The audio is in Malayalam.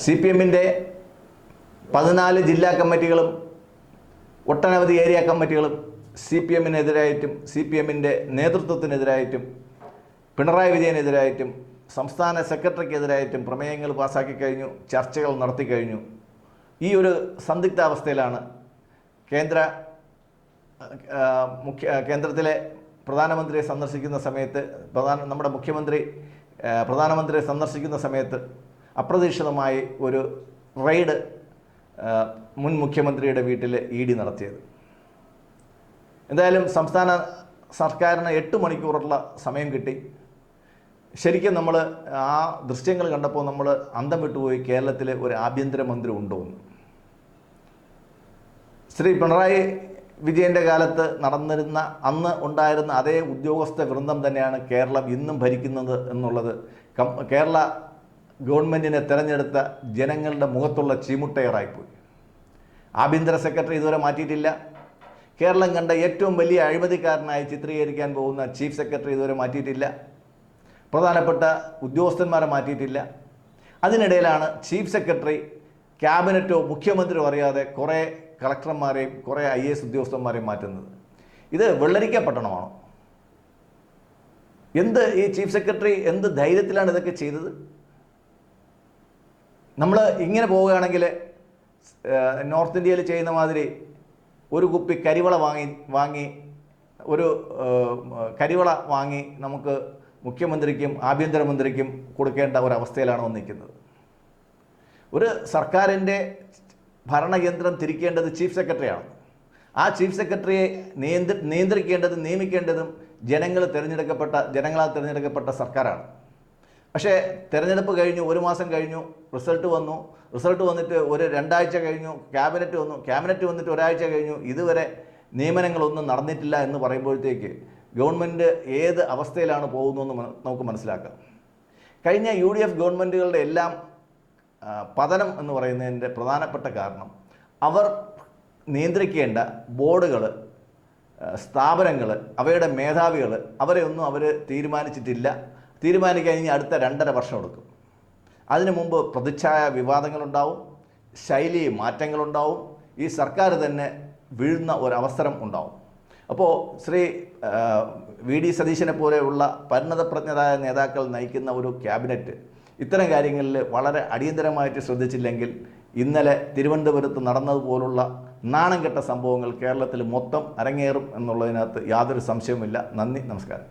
CPM-ന്റെ 14 ജില്ലാ കമ്മിറ്റികളും ഒട്ടനവധി ഏരിയ കമ്മിറ്റികളും CPM-നെതിരായിട്ടും CPM-ന്റെ നേതൃത്വത്തിനെതിരായിട്ടും പിണറായി വിജയനെതിരായിട്ടും സംസ്ഥാന സെക്രട്ടറിക്കെതിരായിട്ടും പ്രമേയങ്ങൾ പാസാക്കി കഴിഞ്ഞു, ചർച്ചകൾ നടത്തി കഴിഞ്ഞു. ഈ ഒരു സന്ദിഗ്ധാവസ്ഥയിലാണ് കേന്ദ്രത്തിലെ പ്രധാനമന്ത്രിയെ സന്ദർശിക്കുന്ന സമയത്ത് നമ്മുടെ മുഖ്യമന്ത്രി പ്രധാനമന്ത്രിയെ സന്ദർശിക്കുന്ന സമയത്ത് അപ്രതീക്ഷിതമായി ഒരു റെയ്ഡ് മുൻ മുഖ്യമന്ത്രിയുടെ വീട്ടിൽ ED നടത്തിയത്. എന്തായാലും സംസ്ഥാന സർക്കാരിന് 8 മണിക്കൂറുള്ള സമയം കിട്ടി. ശരിക്കും നമ്മൾ ആ ദൃശ്യങ്ങൾ കണ്ടപ്പോൾ നമ്മൾ അന്തം വിട്ടുപോയി. കേരളത്തിൽ ഒരു ആഭ്യന്തരമന്ത്രി ഉണ്ടോ എന്ന്. ശ്രീ പിണറായി വിജയൻ്റെ കാലത്ത് നടന്നിരുന്ന അന്ന് ഉണ്ടായിരുന്ന അതേ ഉദ്യോഗസ്ഥ വൃന്ദം തന്നെയാണ് കേരളം ഇന്നും ഭരിക്കുന്നത് എന്നുള്ളത് കേരള ഗവൺമെൻറ്റിനെ തിരഞ്ഞെടുത്ത ജനങ്ങളുടെ മുഖത്തുള്ള ചീമുട്ടയറായിപ്പോയി. ആഭ്യന്തര സെക്രട്ടറി ഇതുവരെ മാറ്റിയിട്ടില്ല. കേരളം കണ്ട ഏറ്റവും വലിയ അഴിമതിക്കാരനായി ചിത്രീകരിക്കാൻ പോകുന്ന ചീഫ് സെക്രട്ടറി ഇതുവരെ മാറ്റിയിട്ടില്ല. പ്രധാനപ്പെട്ട ഉദ്യോഗസ്ഥന്മാരെ മാറ്റിയിട്ടില്ല. അതിനിടയിലാണ് ചീഫ് സെക്രട്ടറി ക്യാബിനറ്റോ മുഖ്യമന്ത്രിയോ അറിയാതെ കുറേ കളക്ടർമാരെയും കുറേ IAS ഉദ്യോഗസ്ഥന്മാരെയും മാറ്റുന്നത്. ഇത് വെള്ളരിക്ക പട്ടണമാണോ? ഈ ചീഫ് സെക്രട്ടറി എന്ത് ധൈര്യത്തിലാണ് ഇതൊക്കെ ചെയ്തത്? നമ്മൾ ഇങ്ങനെ പോവുകയാണെങ്കിൽ നോർത്ത് ഇന്ത്യയിൽ ചെയ്യുന്ന മാതിരി ഒരു കുപ്പി കരിവള വാങ്ങി നമുക്ക് മുഖ്യമന്ത്രിക്കും ആഭ്യന്തരമന്ത്രിക്കും കൊടുക്കേണ്ട ഒരവസ്ഥയിലാണ് വന്നിരിക്കുന്നത്. ഒരു സർക്കാരിൻ്റെ ഭരണയന്ത്രം തിരിക്കേണ്ടത് ചീഫ് സെക്രട്ടറിയാണ്. ആ ചീഫ് സെക്രട്ടറിയെ നിയമിക്കേണ്ടതും ജനങ്ങളാൽ തിരഞ്ഞെടുക്കപ്പെട്ട സർക്കാരാണ്. പക്ഷേ തിരഞ്ഞെടുപ്പ് കഴിഞ്ഞു, 1 മാസം കഴിഞ്ഞു, റിസൾട്ട് വന്നിട്ട് ഒരു 2 ആഴ്ച കഴിഞ്ഞു, ക്യാബിനറ്റ് വന്നിട്ട് 1 ആഴ്ച കഴിഞ്ഞു, ഇതുവരെ നിയമനങ്ങളൊന്നും നടന്നിട്ടില്ല എന്ന് പറയുമ്പോഴത്തേക്ക് ഗവൺമെൻറ് ഏത് അവസ്ഥയിലാണ് പോകുന്നതെന്ന് നമുക്ക് മനസ്സിലാക്കാം. കഴിഞ്ഞ UDF ഗവൺമെൻറ്റുകളുടെ എല്ലാം പതനം എന്ന് പറയുന്നതിൻ്റെ പ്രധാനപ്പെട്ട കാരണം അവർ നിയന്ത്രിക്കേണ്ട ബോർഡുകൾ, സ്ഥാപനങ്ങൾ, അവയുടെ മേധാവികൾ അവരെ ഒന്നും അവർ തീരുമാനിച്ചിട്ടില്ല. തീരുമാനിക്കാൻ ഇനി അടുത്ത 2.5 വർഷം എടുക്കും. അതിനു മുമ്പ് പ്രതിച്ഛായ വിവാദങ്ങളുണ്ടാവും, ശൈലി മാറ്റങ്ങളുണ്ടാവും, ഈ സർക്കാർ തന്നെ വീഴുന്ന ഒരവസരം ഉണ്ടാവും. അപ്പോൾ ശ്രീ VD സതീശനെ പോലെയുള്ള പരിണതപ്രജ്ഞരായ നേതാക്കൾ നയിക്കുന്ന ഒരു ക്യാബിനറ്റ് ഇത്തരം കാര്യങ്ങളിൽ വളരെ അടിയന്തരമായിട്ട് ശ്രദ്ധിച്ചില്ലെങ്കിൽ ഇന്നലെ തിരുവനന്തപുരത്ത് നടന്നതുപോലുള്ള നാണം കെട്ട സംഭവങ്ങൾ കേരളത്തിൽ മൊത്തം അരങ്ങേറും എന്നുള്ളതിനകത്ത് യാതൊരു സംശയവുമില്ല. നന്ദി, നമസ്കാരം.